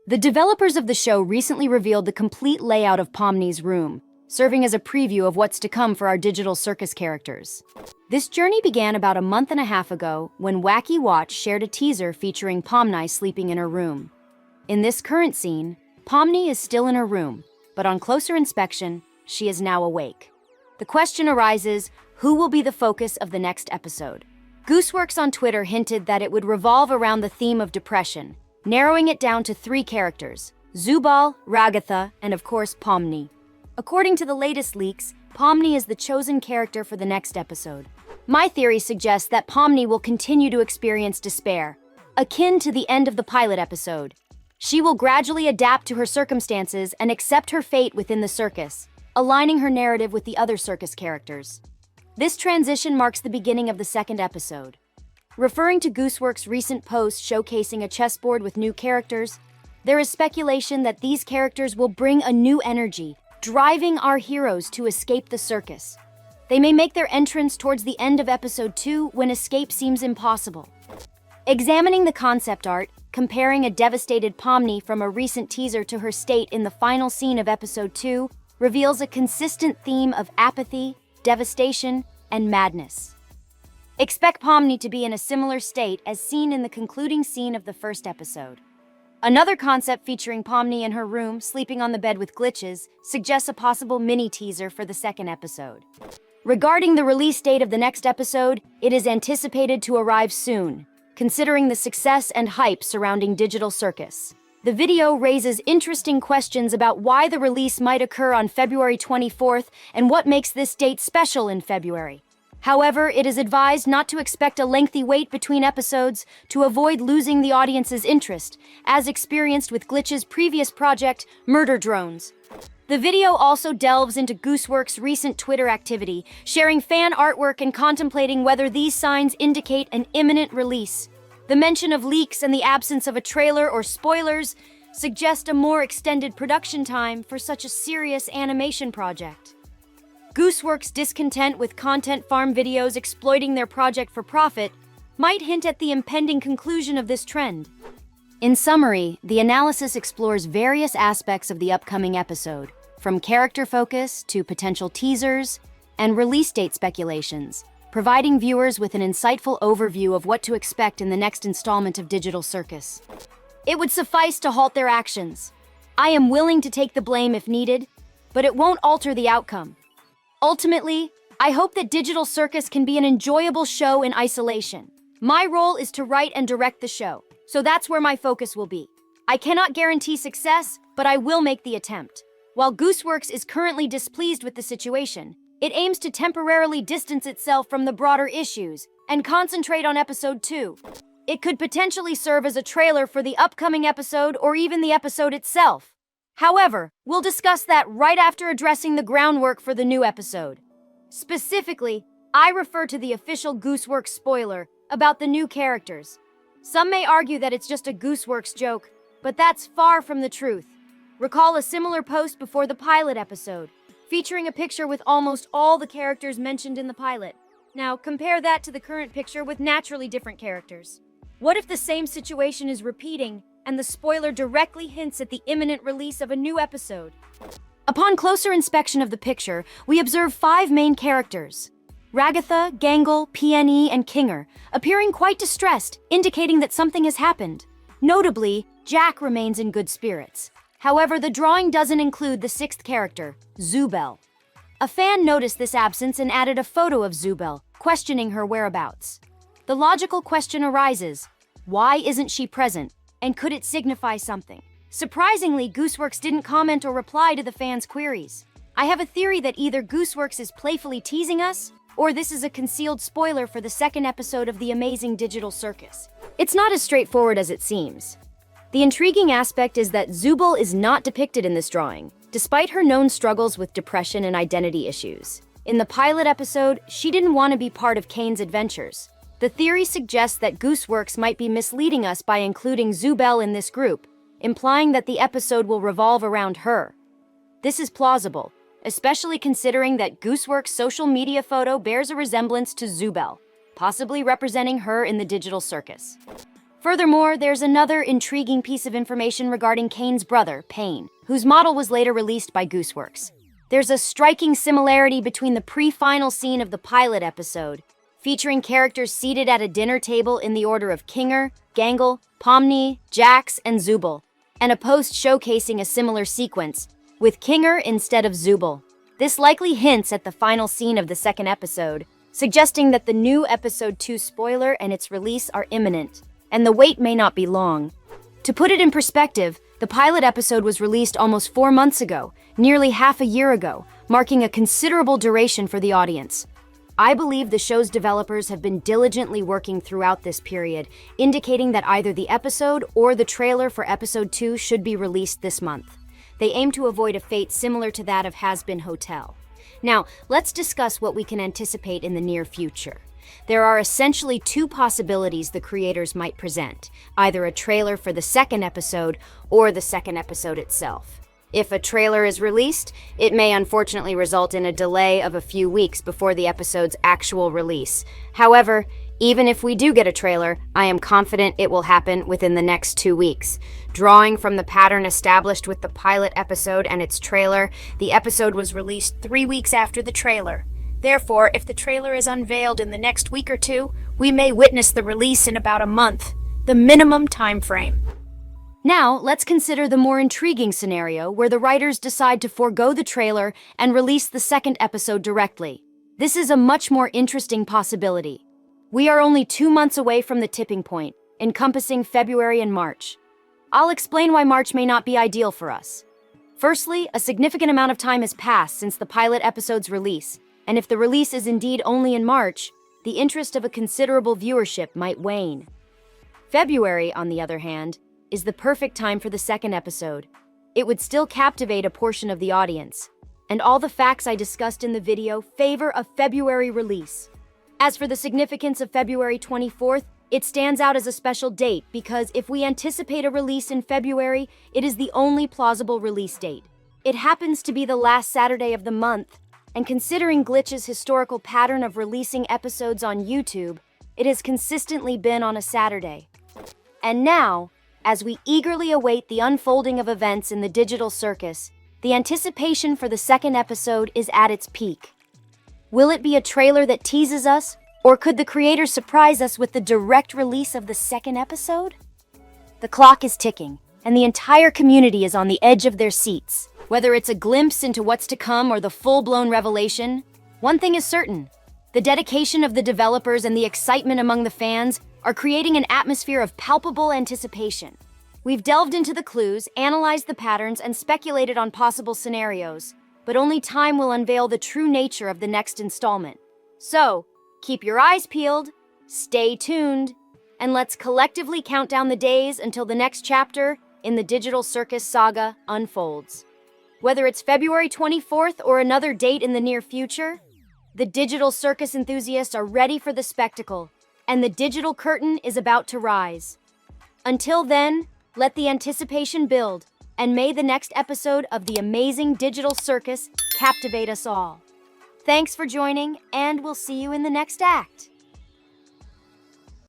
The developers of the show recently revealed the complete layout of POMNI's room, serving as a preview of what's to come for our digital circus characters. This journey began about a month and a half ago when Wacky Watch shared a teaser featuring POMNI sleeping in her room. In this current scene, POMNI is still in her room, but on closer inspection, she is now awake. The question arises, who will be the focus of the next episode? Gooseworx on Twitter hinted that it would revolve around the theme of depression, narrowing it down to 3 characters: Zubal, Ragatha, and of course POMNI. According to the latest leaks, POMNI is the chosen character for the next episode. My theory suggests that POMNI will continue to experience despair, akin to the end of the pilot episode. She will gradually adapt to her circumstances and accept her fate within the circus, aligning her narrative with the other circus characters. This transition marks the beginning of the second episode. Referring to Gooseworx's recent post showcasing a chessboard with new characters, there is speculation that these characters will bring a new energy, driving our heroes to escape the circus. They may make their entrance towards the end of episode 2 when escape seems impossible. Examining the concept art, comparing a devastated POMNI from a recent teaser to her state in the final scene of episode 2 reveals a consistent theme of apathy, devastation, and madness. Expect POMNI to be in a similar state as seen in the concluding scene of the first episode. Another concept featuring POMNI in her room, sleeping on the bed with glitches, suggests a possible mini-teaser for the second episode. Regarding the release date of the next episode, it is anticipated to arrive soon, considering the success and hype surrounding Digital Circus. The video raises interesting questions about why the release might occur on February 24th and what makes this date special in February. However, it is advised not to expect a lengthy wait between episodes to avoid losing the audience's interest, as experienced with Glitch's previous project, Murder Drones. The video also delves into Gooseworx's recent Twitter activity, sharing fan artwork and contemplating whether these signs indicate an imminent release. The mention of leaks and the absence of a trailer or spoilers suggest a more extended production time for such a serious animation project. Gooseworx's discontent with content farm videos exploiting their project for profit might hint at the impending conclusion of this trend. In summary, the analysis explores various aspects of the upcoming episode, from character focus to potential teasers and release date speculations, providing viewers with an insightful overview of what to expect in the next installment of Digital Circus. It would suffice to halt their actions. I am willing to take the blame if needed, but it won't alter the outcome. Ultimately, I hope that Digital Circus can be an enjoyable show in isolation. My role is to write and direct the show, so that's where my focus will be. I cannot guarantee success, but I will make the attempt. While Gooseworx is currently displeased with the situation, it aims to temporarily distance itself from the broader issues and concentrate on episode 2. It could potentially serve as a trailer for the upcoming episode or even the episode itself. However, we'll discuss that right after addressing the groundwork for the new episode. Specifically, I refer to the official Gooseworx spoiler about the new characters. Some may argue that it's just a Gooseworx joke, but that's far from the truth. Recall a similar post before the pilot episode, featuring a picture with almost all the characters mentioned in the pilot. Now, compare that to the current picture with naturally different characters. What if the same situation is repeating, and the spoiler directly hints at the imminent release of a new episode? Upon closer inspection of the picture, we observe 5 main characters: Ragatha, Gangle, PNE, and Kinger, appearing quite distressed, indicating that something has happened. Notably, Jack remains in good spirits. However, the drawing doesn't include the 6th character, Zubal. A fan noticed this absence and added a photo of Zubal, questioning her whereabouts. The logical question arises, why isn't she present? And could it signify something? Surprisingly, Gooseworx didn't comment or reply to the fans' queries. I have a theory that either Gooseworx is playfully teasing us, or this is a concealed spoiler for the second episode of the amazing Digital Circus. It's not as straightforward as it seems. The intriguing aspect is that Zubal is not depicted in this drawing, despite her known struggles with depression and identity issues. In the pilot episode, she didn't want to be part of Kane's adventures. The theory suggests that Gooseworx might be misleading us by including Zubal in this group, implying that the episode will revolve around her. This is plausible, especially considering that Gooseworx's social media photo bears a resemblance to Zubal, possibly representing her in the Digital Circus. Furthermore, there's another intriguing piece of information regarding Kane's brother, Payne, whose model was later released by Gooseworx. There's a striking similarity between the pre-final scene of the pilot episode, featuring characters seated at a dinner table in the order of Kinger, Gangle, Pomni, Jax, and Zubul, and a post showcasing a similar sequence, with Kinger instead of Zubul. This likely hints at the final scene of the second episode, suggesting that the new Episode 2 spoiler and its release are imminent, and the wait may not be long. To put it in perspective, the pilot episode was released almost 4 months ago, nearly half a year ago, marking a considerable duration for the audience. I believe the show's developers have been diligently working throughout this period, indicating that either the episode or the trailer for Episode 2 should be released this month. They aim to avoid a fate similar to that of Has Been Hotel. Now, let's discuss what we can anticipate in the near future. There are essentially two possibilities the creators might present, either a trailer for the second episode or the second episode itself. If a trailer is released, it may unfortunately result in a delay of a few weeks before the episode's actual release. However, even if we do get a trailer, I am confident it will happen within the next 2 weeks. Drawing from the pattern established with the pilot episode and its trailer, the episode was released 3 weeks after the trailer. Therefore, if the trailer is unveiled in the next week or two, we may witness the release in about a month, the minimum time frame. Now, let's consider the more intriguing scenario where the writers decide to forego the trailer and release the second episode directly. This is a much more interesting possibility. We are only 2 months away from the tipping point, encompassing February and March. I'll explain why March may not be ideal for us. Firstly, a significant amount of time has passed since the pilot episode's release, and if the release is indeed only in March, the interest of a considerable viewership might wane. February, on the other hand, is the perfect time for the second episode. It would still captivate a portion of the audience, and all the facts I discussed in the video favor a February release. As for the significance of February 24th, it stands out as a special date because if we anticipate a release in February, it is the only plausible release date. It happens to be the last Saturday of the month, and considering Glitch's historical pattern of releasing episodes on YouTube, it has consistently been on a Saturday. And now, as we eagerly await the unfolding of events in the digital circus, the anticipation for the second episode is at its peak. Will it be a trailer that teases us, or could the creators surprise us with the direct release of the second episode? The clock is ticking, and the entire community is on the edge of their seats. Whether it's a glimpse into what's to come or the full-blown revelation, one thing is certain: the dedication of the developers and the excitement among the fans are creating an atmosphere of palpable anticipation. We've delved into the clues, analyzed the patterns, and speculated on possible scenarios, but only time will unveil the true nature of the next installment. So, keep your eyes peeled, stay tuned, and let's collectively count down the days until the next chapter in the Digital Circus saga unfolds. Whether it's February 24th or another date in the near future, the Digital Circus enthusiasts are ready for the spectacle, and the digital curtain is about to rise. Until then, let the anticipation build, and may the next episode of the amazing Digital Circus captivate us all. Thanks for joining, and we'll see you in the next act.